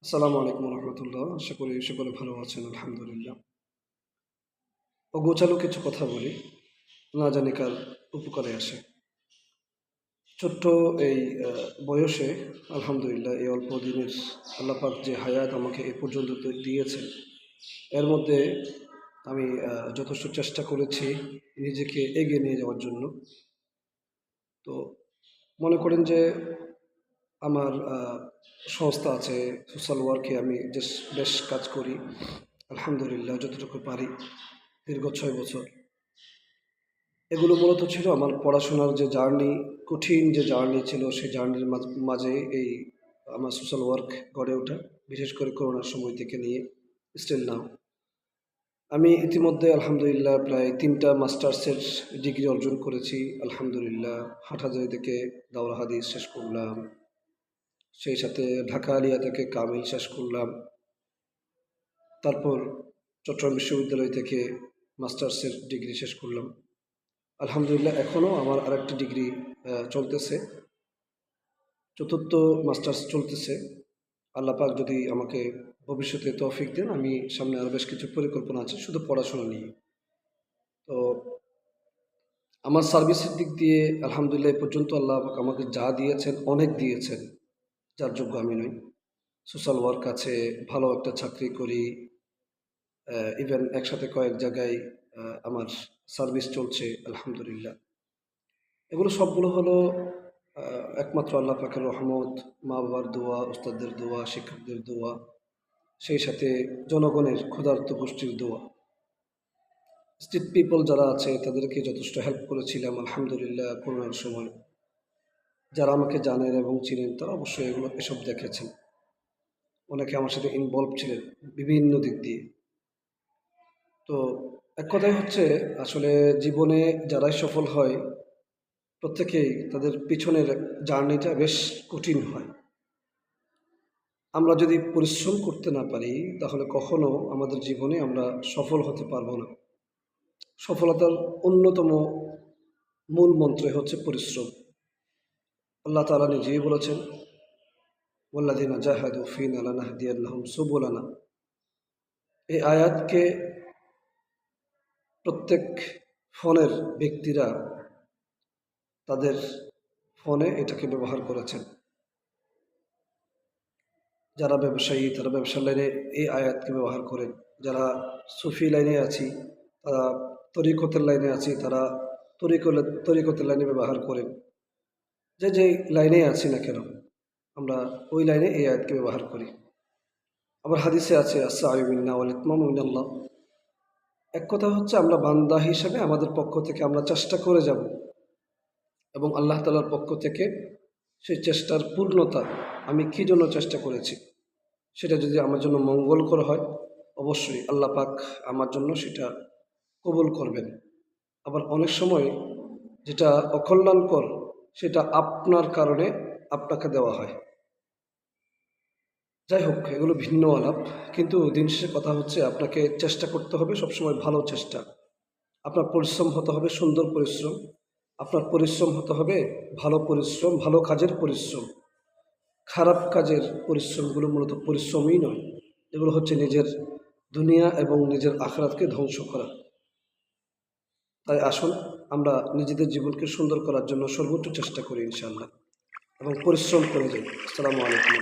আসসালামু আলাইকুম রহমতুল্লাহ। আশা করি সকলে ভালো আছেন, আলহামদুলিল্লাহ। অগোছালো কিছু কথা বলি, না জানি কার উপকারে আসে। ছোট্ট এই বয়সে আলহামদুলিল্লাহ, এই অল্প দিনের আল্লাহ পাক যে হায়াত আমাকে এ পর্যন্ত দিয়েছেন, এর মধ্যে আমি যথেষ্ট চেষ্টা করেছি নিজেকে এগিয়ে নিয়ে যাওয়ার জন্য। তো মনে করেন যে আমার সংস্থা আছে, সোশ্যাল ওয়ার্কে আমি বেশ কাজ করি, আলহামদুলিল্লাহ যতটুকু পারি। দীর্ঘ 6 বছর এগুলো মূলত ছিল আমার পড়াশোনার যে জার্নি, কঠিন যে জার্নি ছিল, সেই জার্নির মাঝে এই আমার সোশ্যাল ওয়ার্ক গড়ে ওঠা, বিশেষ করে করোনার সময় থেকে নিয়ে স্টিল নাও। আমি ইতিমধ্যে আলহামদুলিল্লাহ প্রায় 3টা মাস্টার্সের ডিগ্রি অর্জন করেছি, আলহামদুলিল্লাহ। হাটহাজারী থেকে দাওরাল হাদিস শেষ করলাম, সেই সাথে ঢাকা আলিয়া থেকে কামিল শেষ করলাম। তারপর চট্টগ্রাম বিশ্ববিদ্যালয় থেকে মাস্টার্সের ডিগ্রি শেষ করলাম, আলহামদুলিল্লাহ। এখনও আমার আরেকটি ডিগ্রি চলতেছে, চতুর্থ মাস্টার্স চলতেছে। আল্লাহ পাক যদি আমাকে ভবিষ্যতে তৌফিক দেন, আমি সামনে আরও বেশ কিছু পরিকল্পনা আছে শুধু পড়াশোনা নিয়ে। তো আমার সার্ভিসের দিক দিয়ে আলহামদুলিল্লাহ এ পর্যন্ত আল্লাহ পাক আমাকে যা দিয়েছেন, অনেক দিয়েছেন, যার যোগ্য আমি নই। সোশ্যাল ওয়ার্ক আছে, ভালো একটা চাকরি করি, ইভেন একসাথে কয়েক জায়গায় আমার সার্ভিস চলছে, আলহামদুলিল্লাহ। এগুলো সবগুলো হলো একমাত্র আল্লাহ পাকের রহমত, মা বাবার দোয়া, উস্তাদদের দোয়া, শিক্ষকদের দোয়া, সেই সাথে জনগণের ক্ষুধার্ত গোষ্ঠীর দোয়া। স্ট্রিট পিপল যারা আছে তাদেরকে যথেষ্ট হেল্প করেছিলাম, আলহামদুলিল্লাহ। করোনার সময় যারা আমাকে জানেন এবং চিনেন তারা অবশ্যই এসব দেখেছেন। অনেকে আমার সাথে ইনভলভ ছিলেন বিভিন্ন দিক দিয়ে। তো এক কথাই হচ্ছে, আসলে জীবনে যারাই সফল হয় প্রত্যেকেই তাদের পিছনের জার্নিটা বেশ কঠিন হয়। আমরা যদি পরিশ্রম করতে না পারি তাহলে কখনো আমাদের জীবনে আমরা সফল হতে পারবো না। সফলতার অন্যতম মূল মন্ত্র হচ্ছে পরিশ্রম। আল্লাহ তাআলা নিজেই বলেছেন, ওয়াল্লাযীনা জাহাদু ফীনা লানাহদিয়ান্নাহুম সুবুলানা। এই আয়াতকে প্রত্যেক ফোনের ব্যক্তিরা তাদের ফোনে এটাকে ব্যবহার করেছেন। যারা ব্যবসায়ী তারা ব্যবসার লাইনে এই আয়াতকে ব্যবহার করেন, যারা সুফি লাইনে আছি তারা, তরিকতের লাইনে আছি তারা তরিকতের লাইনে ব্যবহার করেন। যে লাইনে আছি না কেন আমরা ওই লাইনে এই আয়াতকে ব্যবহার করি। আবার হাদিসে আছে, আসসাঈ মিন্না ওয়াল ইতমামু মিনাল্লাহ। এক কথা হচ্ছে, আমরা বান্দা হিসেবে আমাদের পক্ষ থেকে আমরা চেষ্টা করে যাব, এবং আল্লাহ তাআলার পক্ষ থেকে সেই চেষ্টার পূর্ণতা, আমি কী জন্য চেষ্টা করেছি সেটা যদি আমার জন্য মঙ্গলকর হয়, অবশ্যই আল্লাহ পাক আমার জন্য সেটা কবুল করবেন। আবার অনেক সময় যেটা অকল্যাণকর সেটা আপনার কারণে আপনাকে দেওয়া হয়। যাই হোক, এগুলো ভিন্ন আলাপ, কিন্তু দিন শেষে কথা হচ্ছে আপনাকে চেষ্টা করতে হবে সবসময় ভালো চেষ্টা। আপনার পরিশ্রম হতে হবে সুন্দর পরিশ্রম, আপনার পরিশ্রম হতে হবে ভালো পরিশ্রম, ভালো কাজের পরিশ্রম। খারাপ কাজের পরিশ্রমগুলো মূলত পরিশ্রমই নয়, এগুলো হচ্ছে নিজের দুনিয়া এবং নিজের আখিরাতকে ধ্বংস করা। তাই আসুন আমরা নিজেদের জীবনকে সুন্দর করার জন্য সর্বোচ্চ চেষ্টা করি ইনশাআল্লাহ, এবং পরিশ্রম করে যাই। আসসালামু আলাইকুম।